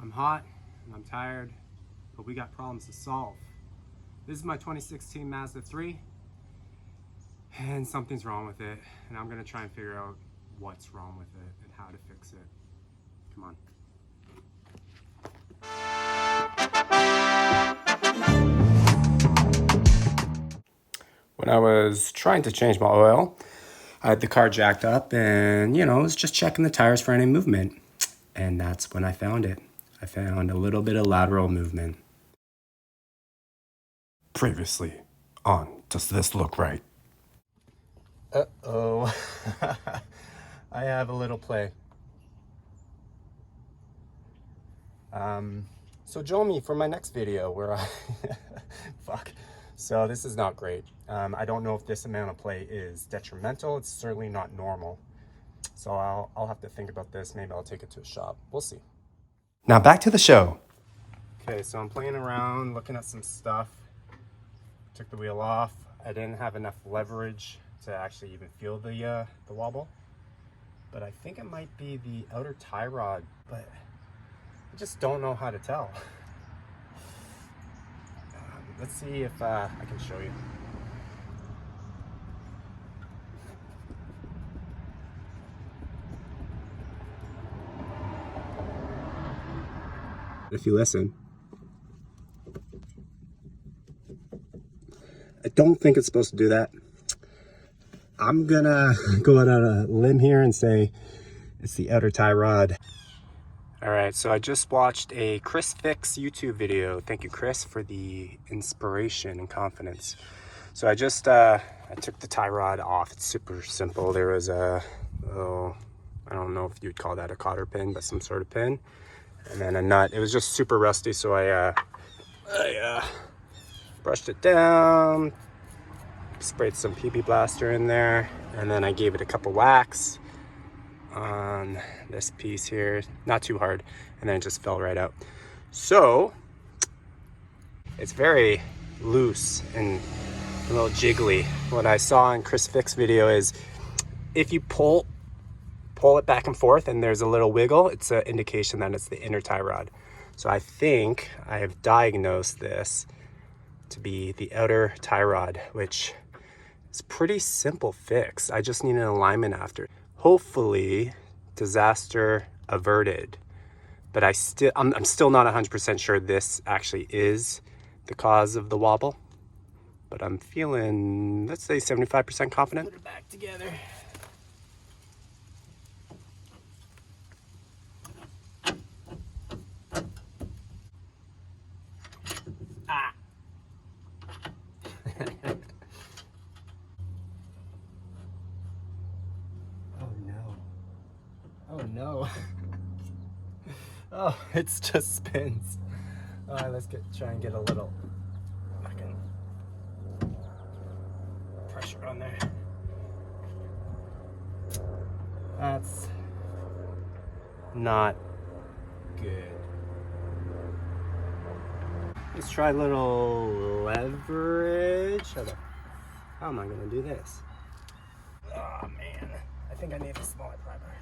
I'm hot and I'm tired, but we got problems to solve. This is my 2016 Mazda 3, and something's wrong with it, and I'm gonna try and figure out what's wrong with it and how to fix it. Come on. When I was trying to change my oil, I had the car jacked up and, I was just checking the tires for any movement. And that's when I found it. I found a little bit of lateral movement. Previously on Does This Look Right? Uh-oh. I have a little play. So join me for my next video where I... Fuck. So this is not great. I don't know if this amount of play is detrimental. It's certainly not normal. So I'll have to think about this. Maybe I'll take it to a shop. We'll see. Now back to the show. Okay, so I'm playing around, looking at some stuff. Took the wheel off. I didn't have enough leverage to actually even feel the wobble. But I think it might be the outer tie rod, but I just don't know how to tell. Let's see if I can show you. If you listen, I don't think it's supposed to do that. I'm gonna go out on a limb here and say it's the outer tie rod. All right, so I just watched a Chris Fix YouTube video. Thank you, Chris, for the inspiration and confidence. So I just, I took the tie rod off. It's super simple. There was a, I don't know if you'd call that a cotter pin, but some sort of pin. And then a nut. It was just super rusty, so I brushed it down, sprayed some PB Blaster in there, and then I gave it a couple whacks on this piece here, not too hard, and then it just fell right out. So it's very loose and a little jiggly. What I saw in Chris Fix video is if you pull it back and forth and there's a little wiggle, it's an indication that it's the inner tie rod. So I think I have diagnosed this to be the outer tie rod, which is pretty simple fix. I just need an alignment after. Hopefully disaster averted, but I'm still not 100% sure this actually is the cause of the wobble, but I'm feeling, let's say 75% confident. Put it back together. Oh no. Oh, it just spins. All right, let's try and get a little fucking pressure on there. That's not good. Let's try a little leverage. How am I gonna do this? Oh man, I think I need a smaller pry bar.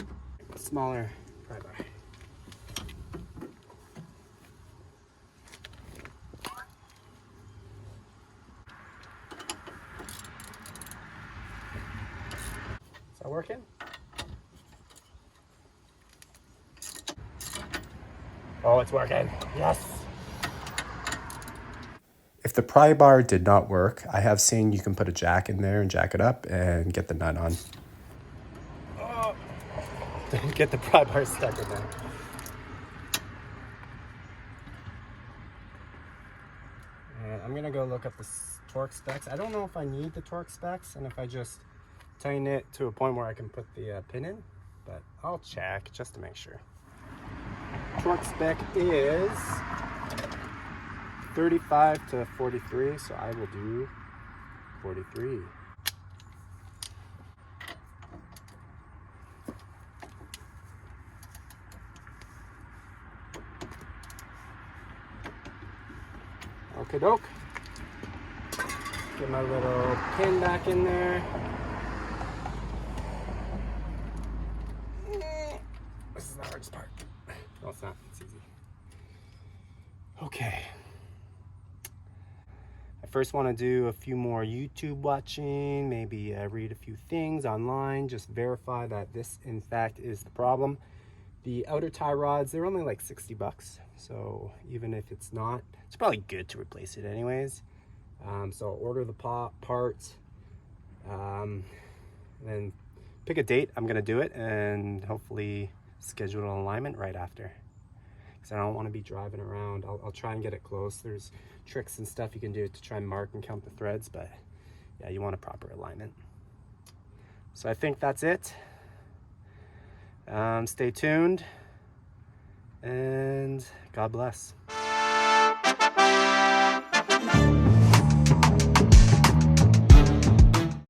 Smaller pry bar. Is that working? Oh, it's working. Yes. If the pry bar did not work, I have seen you can put a jack in there and jack it up and get the nut on. Oh, don't get the pry bar stuck in there. And I'm gonna go look up the torque specs. I don't know if I need the torque specs and if I just tighten it to a point where I can put the pin in, but I'll check just to make sure. Torque spec is 35 to 43, so I will do 43. Okie doke. Get my little pin back in there. This is the hardest part. No, it's not. It's easy. Okay. I first want to do a few more YouTube watching, maybe read a few things online, just verify that this in fact is the problem. The outer tie rods, they're only like 60 bucks. So even if it's not, it's probably good to replace it anyways. So I'll order the parts, then pick a date. I'm gonna do it and hopefully schedule an alignment right after. Because I don't want to be driving around. I'll try and get it close. There's tricks and stuff you can do to try and mark and count the threads, but yeah, you want a proper alignment. So I think that's it. Stay tuned, and God bless.